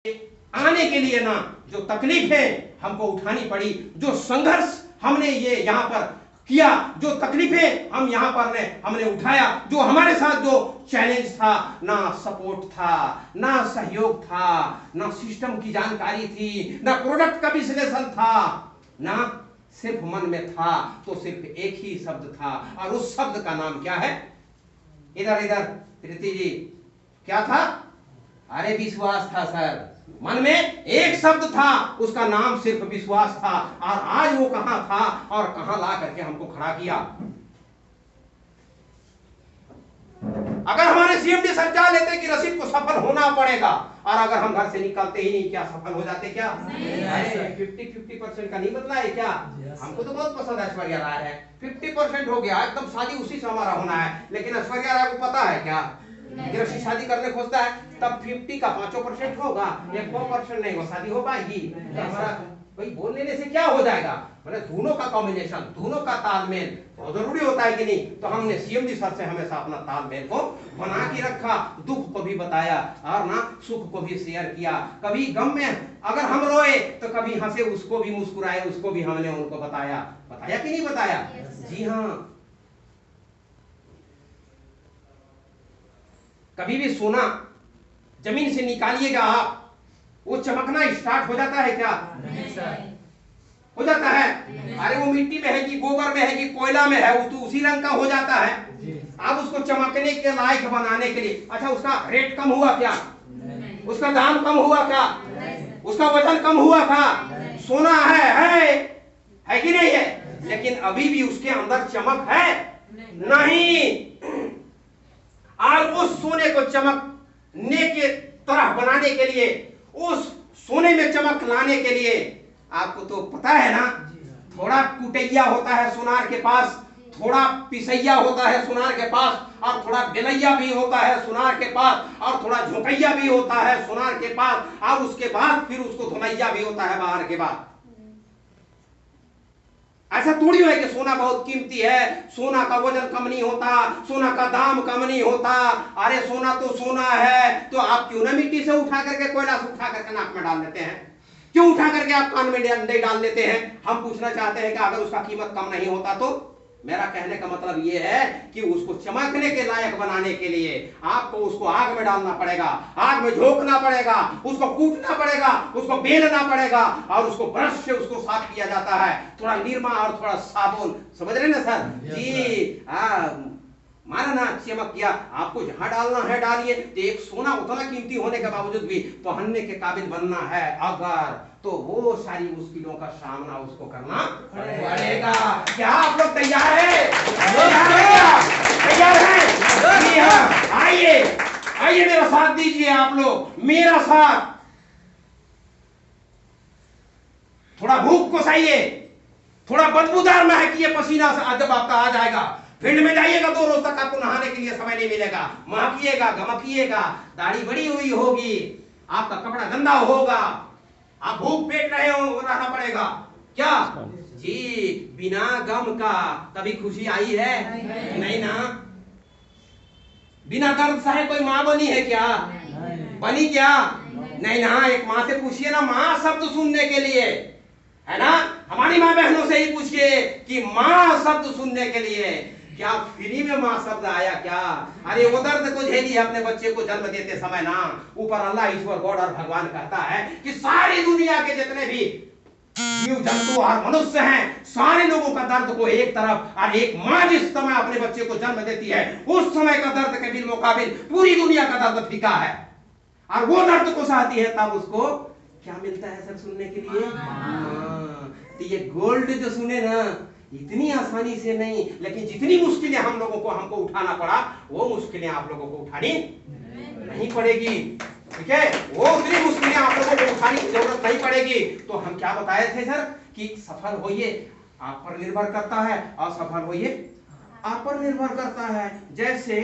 आने के लिए ना जो तकलीफें हमको उठानी पड़ी, जो संघर्ष हमने ये यहाँ पर किया, जो तकलीफें हम यहाँ पर हमने उठाया, जो हमारे साथ जो चैलेंज था, ना सपोर्ट था, ना सहयोग था, ना सिस्टम की जानकारी थी, ना प्रोडक्ट का विश्लेषण था, ना सिर्फ मन में था, तो सिर्फ एक ही शब्द था और उस शब्द का नाम क्या है? इधर इधर प्रीति जी, क्या था? अरे विश्वास था सर। मन में एक शब्द था, उसका नाम सिर्फ विश्वास था। और आज वो कहां था और कहां ला करके हमको खड़ा किया। अगर हमारे सीएमडी सर चाह लेते कि रशीद को सफल होना पड़ेगा, और अगर हम घर से निकलते ही नहीं, क्या सफल हो जाते? क्या 50% का नहीं बदला है क्या? हमको तो बहुत पसंद है ऐश्वर्या राय है, 50% हो गया एकदम, शादी उसी से हमारा होना है। लेकिन ऐश्वर्या राय को पता है क्या रशीद शादी करने खोजता है, तब 50 का 5% होगा, 1% नहीं, वो शादी हो पाएगी? हमारा भाई बोल लेने से क्या हो जाएगा? मतलब दोनों का कॉम्बिनेशन, दोनों का तालमेल बहुत जरूरी होता है कि नहीं? तो हमने सीएमडी सर से हमेशा अपना तालमेल को बना के रखा, दुख को भी बताया और ना सुख को भी शेयर किया। कभी गम में अगर हम रोए तो कभी हंसे, उसको भी मुस्कुराए, उसको भी हमने उनको बताया। बताया कि नहीं बताया? जी हाँ। कभी भी सोना जमीन से निकालिएगा आप, वो चमकना स्टार्ट हो जाता है क्या? हो जाता है? अरे वो मिट्टी में है कि गोबर में है कि कोयला में है, वो तो उसी रंग का हो जाता है। आप उसको चमकने के लायक बनाने के लिए, अच्छा उसका रेट कम हुआ क्या? उसका दाम कम हुआ क्या? उसका वजन कम हुआ था? सोना है कि नहीं है? लेकिन अभी भी उसके अंदर चमक है नहीं। और उस सोने को चमकने के तरह बनाने के लिए, उस सोने में चमक लाने के लिए, आपको तो पता है ना, थोड़ा कुटैया होता है सुनार के पास, थोड़ा पिसैया होता है सुनार के पास, और थोड़ा बेलैया भी होता है सुनार के पास, और थोड़ा झोंकैया भी होता है सुनार के पास, और उसके बाद फिर उसको धुलैया भी होता है बाहर के बाद। ऐसा थोड़ी है कि सोना बहुत कीमती है, सोना का वजन कम नहीं होता, सोना का दाम कम नहीं होता। अरे सोना तो सोना है, तो आप क्यों ना मिट्टी से उठा करके, कोयला से उठा करके नाक में डाल देते हैं? क्यों उठा करके आप कान में डाल देते हैं? हम पूछना चाहते हैं कि अगर उसका कीमत कम नहीं होता तो? मेरा कहने का मतलब यह है कि उसको चमकने के लायक बनाने के लिए आपको उसको आग में डालना पड़ेगा, आग में झोंकना पड़ेगा, उसको कूटना पड़ेगा, उसको बेलना पड़ेगा, और उसको ब्रश से उसको साफ किया जाता है, थोड़ा निरमा और थोड़ा साबुन। समझ रहे ना सर जी? माना ना चमक किया, आपको जहां डालना है डालिए। तो एक सोना उतना कीमती होने के बावजूद भी पहनने के काबिल बनना है अगर, तो वो सारी मुश्किलों का सामना उसको करना पड़ेगा। क्या आप लोग तैयार हैं? तैयार हैं? जी हाँ, आइए आइए मेरा साथ दीजिए आप लोग, मेरा साथ। थोड़ा भूख को सहिए, थोड़ा बदबूदार महकिए पसीना से जब आपका आ जाएगा। फील्ड में जाइएगा 2 रोज तक आपको नहाने के लिए समय नहीं मिलेगा, महकिएगा, गमकिएगा, दाढ़ी बड़ी हुई होगी, आपका कपड़ा गंदा होगा, आप भूख पेट रहे हो, रहना पड़ेगा। क्या जी? बिना गम का कभी खुशी आई है? नहीं ना। बिना दर्द सहे कोई माँ बनी है क्या? बनी क्या? नहीं ना। एक माँ से पूछिए ना, माँ शब्द सुनने के लिए, है ना? हमारी माँ बहनों से ही पूछिए कि माँ शब्द सुनने के लिए। क्या फ्री में माँ शब्द आया क्या? अरे वो दर्द को झेली है अपने बच्चे को जन्म देते समय ना। ऊपर अल्लाह, ईश्वर, गॉड और भगवान कहता है कि सारी दुनिया के जितने भी जीव जंतु और मनुष्य हैं, सारे लोगों का दर्द को एक तरफ, और एक माँ जिस समय अपने बच्चे को जन्म देती है, उस समय का दर्द के बिल मुकाबिल पूरी दुनिया का दर्द फीका है। और वो दर्द को सहती है, तब उसको क्या मिलता है सर सुनने के लिए? तो ये गोल्ड जो सुने ना, इतनी आसानी से नहीं, लेकिन जितनी मुश्किलें हमको उठाना पड़ा, वो मुश्किलें आप लोगों को उठानी नहीं पड़ेगी। ठीक है? वो उतनी मुश्किलें आप लोगों को उठाने की जरूरत नहीं पड़ेगी। तो हम क्या बताए थे सर कि सफल होइए आप पर निर्भर करता है, असफल होइए आप पर निर्भर करता है। जैसे